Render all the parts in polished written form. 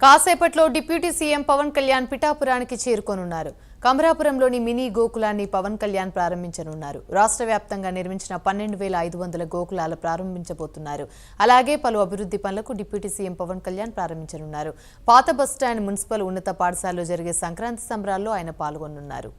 కాసేపట్లో deputy CM Pawan Kalyan పిఠాపురానికి చేరుకోనున్నారు. కమరాపురంలోని మినీ గోకులాన్ని పవన్ కళ్యాణ్ ప్రారంభించనున్నారు. రాష్ట్ర వ్యాప్తంగా నిర్మించిన 12,500 గోకులాల ప్రారంభించబోతున్నారు. అలాగే పలు అభివృద్ధి పనులకు డిప్యూటీ సీఎం పవన్ కళ్యాణ్ ప్రారంభించనున్నారు. పాత బస్టాండ్ మున్సిపల్ ఉన్నత పాఠశాలలో జరిగే సంక్రాంతి సంబరాల్లో ఆయన పాల్గొనున్నారు.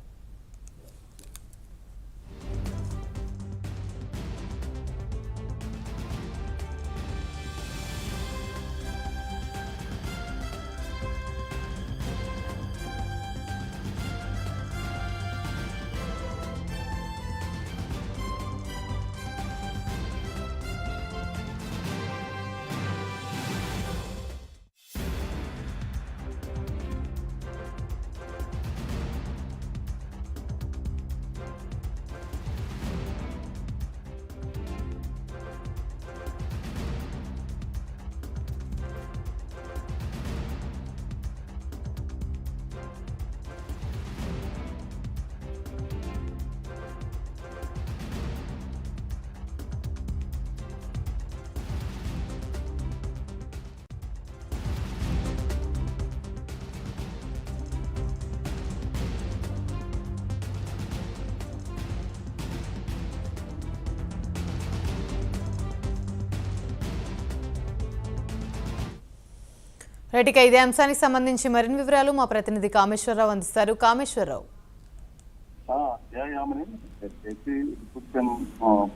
రైట్గా ఇదే అంశానికి సంబంధించి మరిన్ని వివరాలు మా ప్రతినిధి కామేశ్వరరావు అందిస్తారు. కామేశ్వరరావు,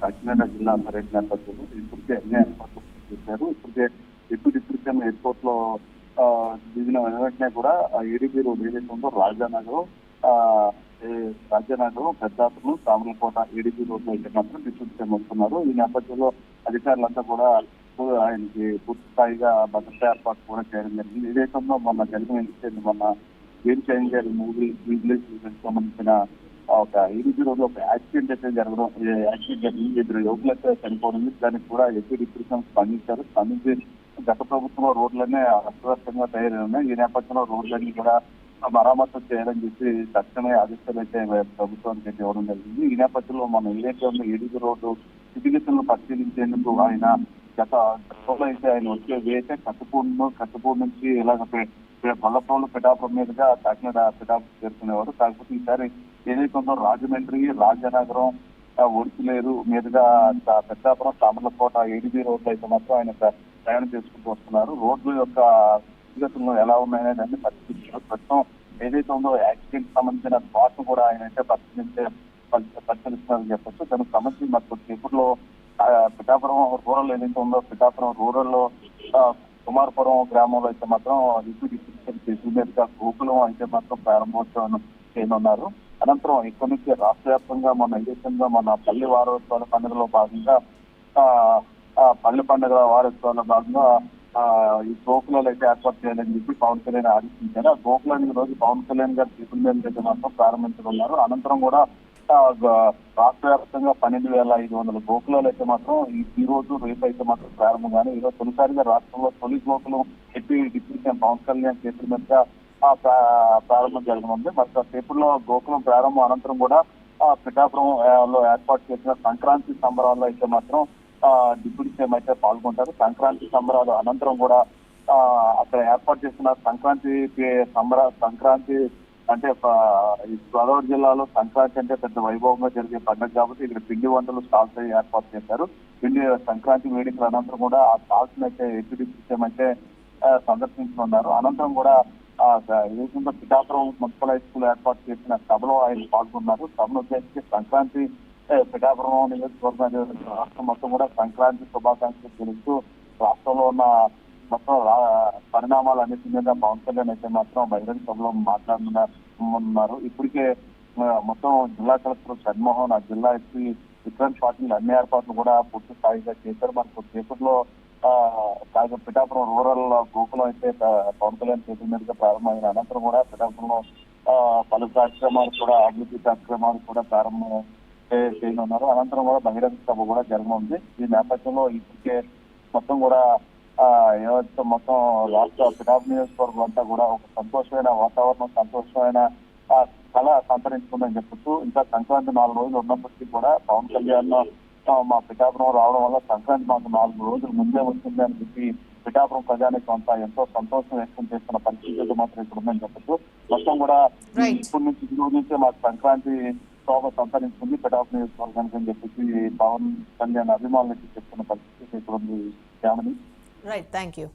కాకినాడ జిల్లా పర్యటన నేపథ్యంలో ఇప్పటికే అన్ని ఏర్పాట్లు చేశారు. ఇప్పటికే డిప్యూటీ సీఎం ఎయిర్పోర్ట్ లో దిగిన వెంటనే కూడా ఏడీపీ రోడ్ ఏదైతే ఉందో రాజానగరం, పెద్దాపురం, సామర్లకోట ఏడీపీ రోడ్ లో అయితే మాత్రం డిప్యూటీ సీఎం వస్తున్నారు. ఈ నేపథ్యంలో అధికారులంతా కూడా ఆయనకి పూర్తి స్థాయిగా భద్రతా ఏర్పాటు కూడా చేయడం జరిగింది. ఈ దేశంలో మొన్న మొన్న గేమ్ చేంజర్ మూవీ సంబంధించిన ఒక ఏడీపీ రోడ్ లో ఒక యాక్సిడెంట్ అయితే జరగడం, యాక్సిడెంట్ జరిగింది. 2 యువకులైతే చనిపోవడం, దానికి కూడా ఏపీ డిప్యూటీ స్పందించి గత ప్రభుత్వంలో రోడ్లన్నీ అస్తవ్యస్తంగా తయారై ఈ నేపథ్యంలో రోడ్లన్నీ కూడా మరమ్మతు చేయాలని చెప్పి తక్షణమే ఆదేశాలు అయితే ప్రభుత్వానికి అయితే ఇవ్వడం జరిగింది. ఈ నేపథ్యంలో మన ఏదైతే ఉన్న ఏడీపీ రోడ్డు స్థితిగతులను పరిశీలించేందుకు గతంలో అయితే ఆయన వచ్చే అయితే కట్టుపూడి నుంచి ఇలాగ గొల్లప్రోలు పిఠాపురం మీదుగా కాకినాడ పిఠాపురం చేరుకునేవారు. కాకపోతే ఈసారి ఏదైతే ఉందో రాజమండ్రి, రాజానగరం, ఒడిసిలేరు మీదుగా పెద్దాపురం, సామర్లకోట ఏడీబీ రోడ్లు అయితే మాత్రం ఆయన ప్రయాణం చేసుకుంటూ వస్తున్నారు. రోడ్ల యొక్క స్థితిగతులను ఎలా ఉన్నాయనేది అన్ని పరిశీలించారు. ప్రస్తుతం ఏదైతే ఉందో యాక్సిడెంట్ సంబంధించిన స్పాట్ కూడా ఆయన అయితే పరిశీలిస్తున్నారని చెప్పొచ్చు. దానికి సంబంధించి మరి కొద్దిసేపట్లో పిఠాపురం రూరల్ ఏదైతే ఉందో పిఠాపురం రూరల్ లో కుమారపురం గ్రామంలో అయితే మాత్రం డిప్యూటీ సీఎం మీదుగా గోకులం అయితే మాత్రం ప్రారంభోత్సవం చేయనున్నారు. అనంతరం ఇక్కడి నుంచి రాష్ట్ర వ్యాప్తంగా మన పల్లె వారోత్సవాల పండుగలో భాగంగా పల్లె పండుగ వారోత్సవాల భాగంగా ఈ గోకులాలు అయితే ఏర్పాటు చేయాలని చెప్పి పవన్ కళ్యాణ్ ఆదేశించారు. ఆ గోకులాన్ని ఈ రోజు పవన్ కళ్యాణ్ గారు చేతుల మీద అయితే మాత్రం ప్రారంభించనున్నారు. అనంతరం కూడా రాష్ట్ర వ్యాప్తంగా 12,500 గోకులాలు అయితే మాత్రం ఈ రోజు రేపు అయితే మాత్రం ప్రారంభంగానే ఈరోజు తొలిసారిగా రాష్ట్రంలో తొలి గోకులం డిప్యూటీ సీఎం పవన్ కళ్యాణ్ చేతుల మీదుగా ప్రారంభం జరగనుంది. మరి సేపుల్లో గోకులం ప్రారంభం అనంతరం కూడా పిఠాపురం లో ఏర్పాటు చేసిన సంక్రాంతి సంబరాల్లో అయితే మాత్రం డిప్యూటీ సీఎం అయితే పాల్గొంటారు. సంక్రాంతి సంబరాలు అనంతరం కూడా అక్కడ ఏర్పాటు చేసిన సంక్రాంతి అంటే గోదావరి జిల్లాలో సంక్రాంతి అంటే పెద్ద వైభవంగా జరిగే పండుగ కాబట్టి ఇక్కడ పిండి వంటలు స్టాల్స్ ఏర్పాటు చేశారు. సంక్రాంతి వేడుకల అనంతరం కూడా ఆ స్టాల్స్ అయితే ఏపీ సీఎం అయితే సందర్శించనున్నారు. అనంతరం కూడా ఏదైతే పిఠాపురం మున్సిపల్ హై స్కూల్ ఏర్పాటు చేసిన సభలో ఆయన పాల్గొన్నారు. సభను ఉద్దేశించి సంక్రాంతి పిఠాపురం నియోజకవర్గం రాష్ట్రం మొత్తం కూడా సంక్రాంతి శుభాకాంక్షలు తెలుస్తూ రాష్ట్రంలో ఉన్న మొత్తం పరిణామాలన్నిటి మీద పవన్ కళ్యాణ్ అయితే మాత్రం బహిరంగ సభలో మాట్లాడుతున్నారు. ఇప్పటికే మొత్తం జిల్లా కలెక్టర్ షణ్మోహన్, ఆ జిల్లా ఎస్పీ విక్రమ్ పాటిల్ అన్ని ఏర్పాట్లు కూడా పూర్తి స్థాయిగా చేశారు. మనకు కొద్దిసేపట్లో పిఠాపురం రూరల్ గోకులం అయితే పవన్ కళ్యాణ్ చేతుల మీదుగా ప్రారంభమైన అనంతరం కూడా పిఠాపురంలో పలు కార్యక్రమాలు కూడా అభివృద్ధి కార్యక్రమాలు కూడా ప్రారంభం చేయనున్నారు. అనంతరం కూడా బహిరంగ సభ కూడా జరగనుంది. ఈ నేపథ్యంలో ఇప్పటికే మొత్తం కూడా ఏవైతే మొత్తం రాష్ట్ర పిఠాపురం నియోజకవర్గం అంతా కూడా ఒక సంతోషమైన వాతావరణం, సంతోషమైన కళ సంతరించుకుందని చెప్పొచ్చు. ఇంకా సంక్రాంతి 4 రోజులు ఉన్నప్పటికీ కూడా పవన్ కళ్యాణ్ మా పిఠాపురం రావడం వల్ల సంక్రాంతి మాకు 4 రోజులు ముందే వచ్చింది అని చెప్పి పిఠాపురం ప్రజానికి అంతా ఎంతో సంతోషం వ్యక్తం చేస్తున్న పరిస్థితులు మాత్రం ఇక్కడ ఉందని చెప్పచ్చు. మొత్తం కూడా ఇప్పటి నుంచి ఈ రోజు నుంచే మాకు సంక్రాంతి శోభ సంతరించుకుంది పిఠాపురం నియోజకవర్గానికి అని చెప్పేసి పవన్ కళ్యాణ్ అభిమానులకి చెప్తున్న పరిస్థితి ఇక్కడ ఉంది. Right, thank you.